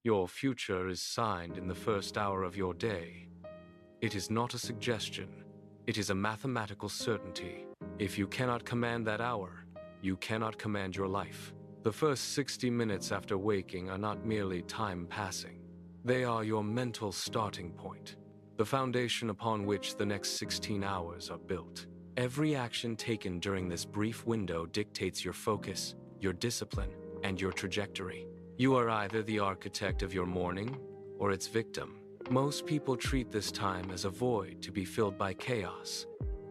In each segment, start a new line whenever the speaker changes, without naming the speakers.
Your future is signed in the first hour of your day. It is not a suggestion. It is a mathematical certainty. If you cannot command that hour, you cannot command your life. The first 60 minutes after waking are not merely time passing. They are your mental starting point, the foundation upon which the next 16 hours are built. Every action taken during this brief window dictates your focus, your discipline, and your trajectory. You are either the architect of your morning or its victim. Most people treat this time as a void to be filled by chaos,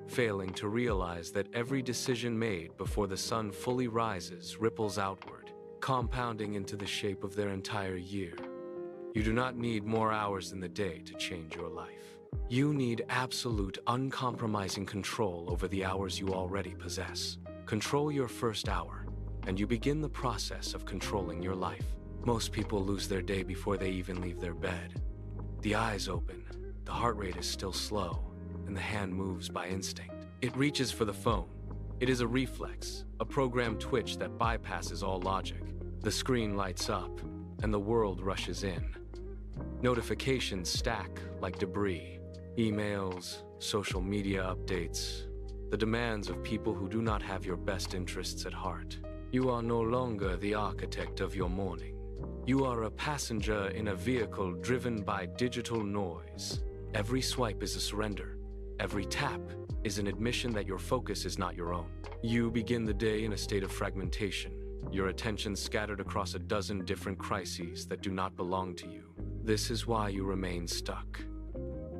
failing to realize that every decision made before the sun fully rises ripples outward, compounding into the shape of their entire year. You do not need more hours in the day to change your life. You need absolute, uncompromising control over the hours you already possess. Control your first hour, and you begin the process of controlling your life. Most people lose their day before they even leave their bed. The eyes open, the heart rate is still slow, and the hand moves by instinct. It reaches for the phone. It is a reflex, a programmed twitch that bypasses all logic. The screen lights up, and the world rushes in. Notifications stack like debris. Emails, social media updates, the demands of people who do not have your best interests at heart. You are no longer the architect of your morning. You are a passenger in a vehicle driven by digital noise. Every swipe is a surrender. Every tap is an admission that your focus is not your own. You begin the day in a state of fragmentation, your attention scattered across a dozen different crises that do not belong to you. This is why you remain stuck.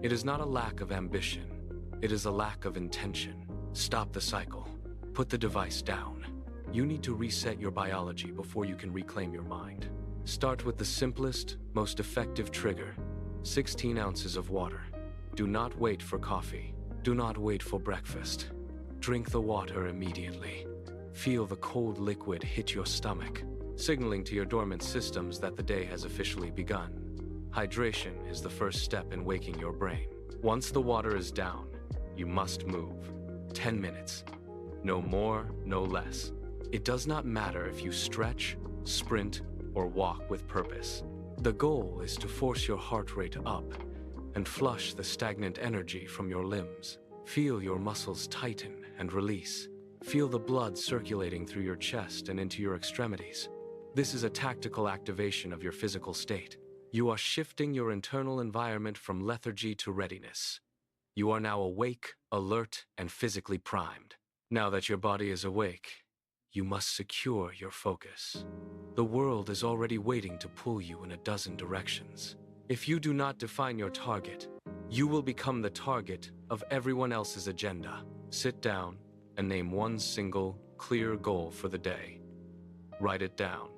It is not a lack of ambition. It is a lack of intention. Stop the cycle. Put the device down. You need to reset your biology before you can reclaim your mind. Start with the simplest, most effective trigger: 16 ounces of water. Do not wait for coffee. Do not wait for breakfast. Drink the water immediately. Feel the cold liquid hit your stomach, signaling to your dormant systems that the day has officially begun. Hydration is the first step in waking your brain. Once the water is down, you must move. 10 minutes. No more, no less. It does not matter if you stretch, sprint, or walk with purpose. The goal is to force your heart rate up and flush the stagnant energy from your limbs. Feel your muscles tighten and release. Feel the blood circulating through your chest and into your extremities. This is a tactical activation of your physical state. You are shifting your internal environment from lethargy to readiness. You are now awake, alert, and physically primed. Now that your body is awake, you must secure your focus. The world is already waiting to pull you in a dozen directions. If you do not define your target, you will become the target of everyone else's agenda. Sit down and name one single, clear goal for the day. Write it down.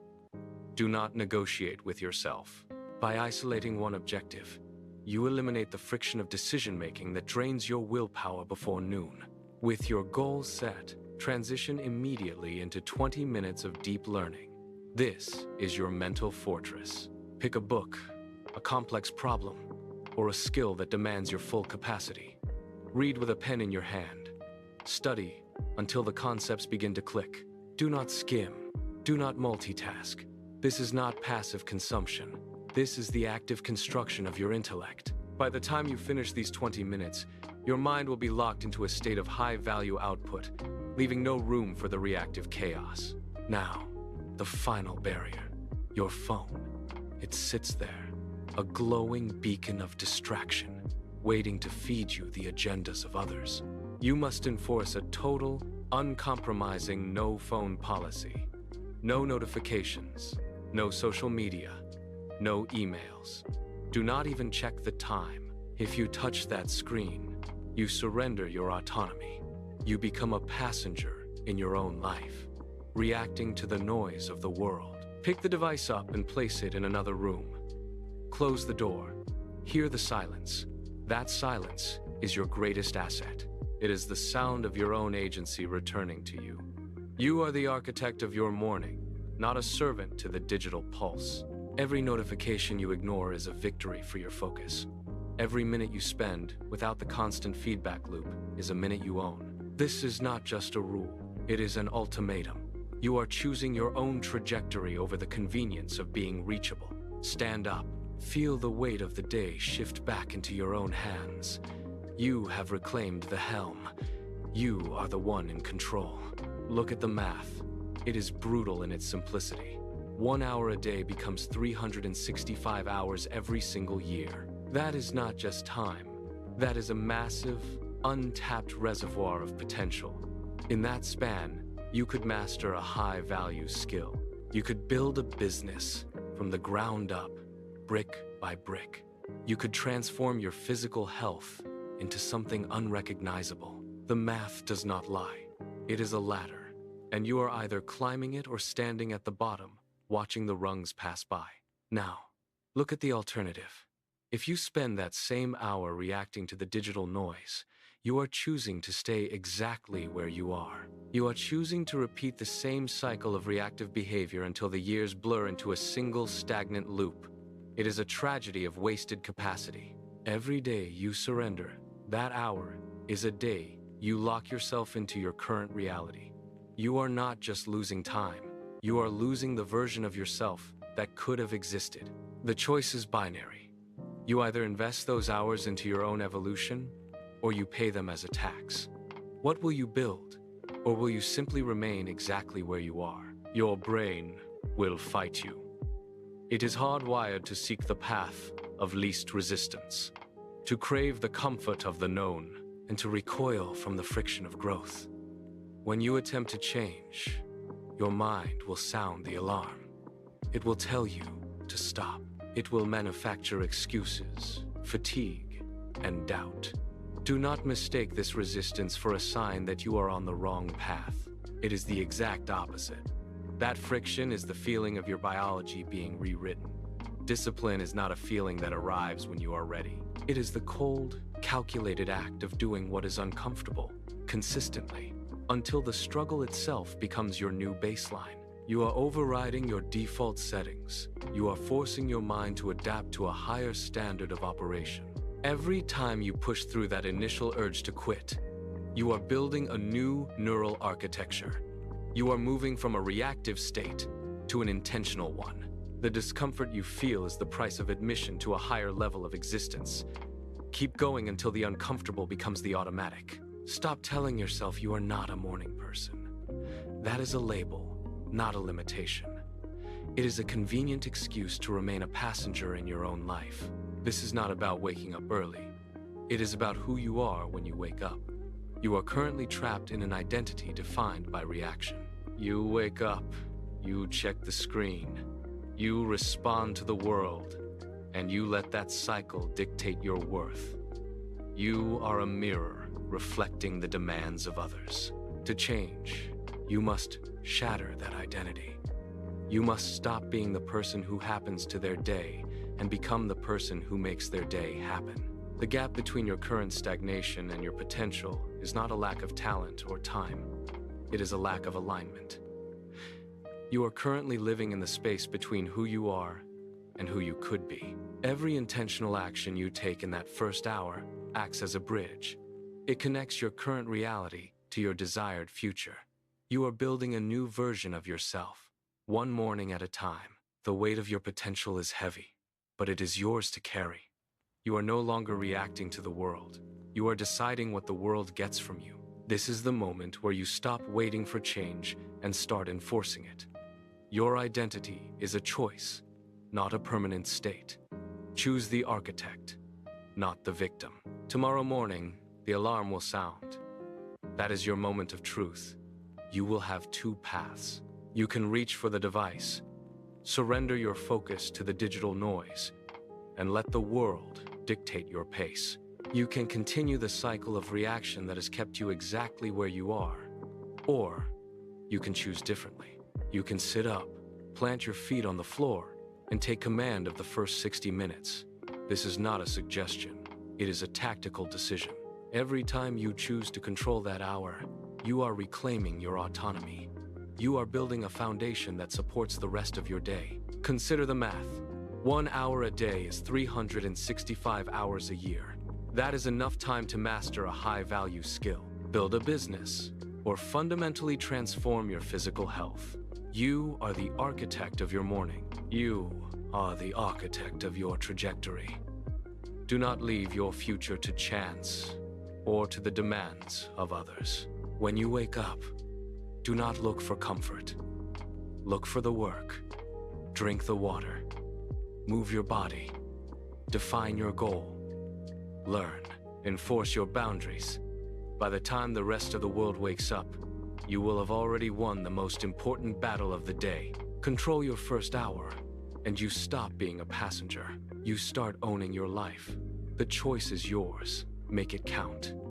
Do not negotiate with yourself. By isolating one objective, you eliminate the friction of decision-making that drains your willpower before noon. With your goal set, transition immediately into 20 minutes of deep learning. This is your mental fortress. Pick a book, a complex problem, or a skill that demands your full capacity. Read with a pen in your hand. Study until the concepts begin to click. Do not skim. Do not multitask. This is not passive consumption. This is the active construction of your intellect. By the time you finish these 20 minutes, your mind will be locked into a state of high-value output, leaving no room for the reactive chaos. Now, the final barrier, your phone. It sits there, a glowing beacon of distraction, waiting to feed you the agendas of others. You must enforce a total, uncompromising no-phone policy. No notifications, no social media, no emails. Do not even check the time. If you touch that screen, you surrender your autonomy. You become a passenger in your own life, reacting to the noise of the world. Pick the device up and place it in another room. Close the door. Hear the silence. That silence is your greatest asset. It is the sound of your own agency returning to you. You are the architect of your morning, not a servant to the digital pulse. Every notification you ignore is a victory for your focus. Every minute you spend without the constant feedback loop is a minute you own. This is not just a rule, it is an ultimatum. You are choosing your own trajectory over the convenience of being reachable. Stand up. Feel the weight of the day shift back into your own hands. You have reclaimed the helm. You are the one in control. Look at the math. It is brutal in its simplicity. 1 hour a day becomes 365 hours every single year. That is not just time. That is a massive, untapped reservoir of potential. In that span, you could master a high-value skill. You could build a business from the ground up, brick by brick. You could transform your physical health into something unrecognizable. The math does not lie. It is a ladder, and you are either climbing it or standing at the bottom, watching the rungs pass by. Now, look at the alternative. If you spend that same hour reacting to the digital noise, you are choosing to stay exactly where you are. You are choosing to repeat the same cycle of reactive behavior until the years blur into a single stagnant loop. It is a tragedy of wasted capacity. Every day you surrender, that hour is a day you lock yourself into your current reality. You are not just losing time, you are losing the version of yourself that could have existed. The choice is binary. You either invest those hours into your own evolution, or you pay them as a tax. What will you build, or will you simply remain exactly where you are? Your brain will fight you. It is hardwired to seek the path of least resistance, to crave the comfort of the known, and to recoil from the friction of growth. When you attempt to change, your mind will sound the alarm. It will tell you to stop. It will manufacture excuses, fatigue, and doubt. Do not mistake this resistance for a sign that you are on the wrong path. It is the exact opposite. That friction is the feeling of your biology being rewritten. Discipline is not a feeling that arrives when you are ready. It is the cold, calculated act of doing what is uncomfortable, consistently, until the struggle itself becomes your new baseline. You are overriding your default settings. You are forcing your mind to adapt to a higher standard of operation. Every time you push through that initial urge to quit, you are building a new neural architecture. You are moving from a reactive state to an intentional one. The discomfort you feel is the price of admission to a higher level of existence. Keep going until the uncomfortable becomes the automatic. Stop telling yourself you are not a morning person. That is a label, not a limitation. It is a convenient excuse to remain a passenger in your own life. This is not about waking up early. It is about who you are when you wake up. You are currently trapped in an identity defined by reaction. You wake up, you check the screen, you respond to the world, and you let that cycle dictate your worth. You are a mirror reflecting the demands of others. To change, you must shatter that identity. You must stop being the person who happens to their day and become the person who makes their day happen. The gap between your current stagnation and your potential is not a lack of talent or time. It is a lack of alignment. You are currently living in the space between who you are and who you could be. Every intentional action you take in that first hour acts as a bridge. It connects your current reality to your desired future. You are building a new version of yourself, one morning at a time. The weight of your potential is heavy, but it is yours to carry. You are no longer reacting to the world. You are deciding what the world gets from you. This is the moment where you stop waiting for change and start enforcing it. Your identity is a choice, not a permanent state. Choose the architect, not the victim. Tomorrow morning, the alarm will sound. That is your moment of truth. You will have two paths. You can reach for the device, surrender your focus to the digital noise, and let the world dictate your pace. You can continue the cycle of reaction that has kept you exactly where you are, or you can choose differently. You can sit up, plant your feet on the floor, and take command of the first 60 minutes. This is not a suggestion. It is a tactical decision. Every time you choose to control that hour, you are reclaiming your autonomy. You are building a foundation that supports the rest of your day. Consider the math. 1 hour a day is 365 hours a year. That is enough time to master a high-value skill, build a business, or fundamentally transform your physical health. You are the architect of your morning. You are the architect of your trajectory. Do not leave your future to chance or to the demands of others. When you wake up, do not look for comfort. Look for the work. Drink the water. Move your body. Define your goal. Learn. Enforce your boundaries. By the time the rest of the world wakes up, you will have already won the most important battle of the day. Control your first hour, and you stop being a passenger. You start owning your life. The choice is yours. Make it count.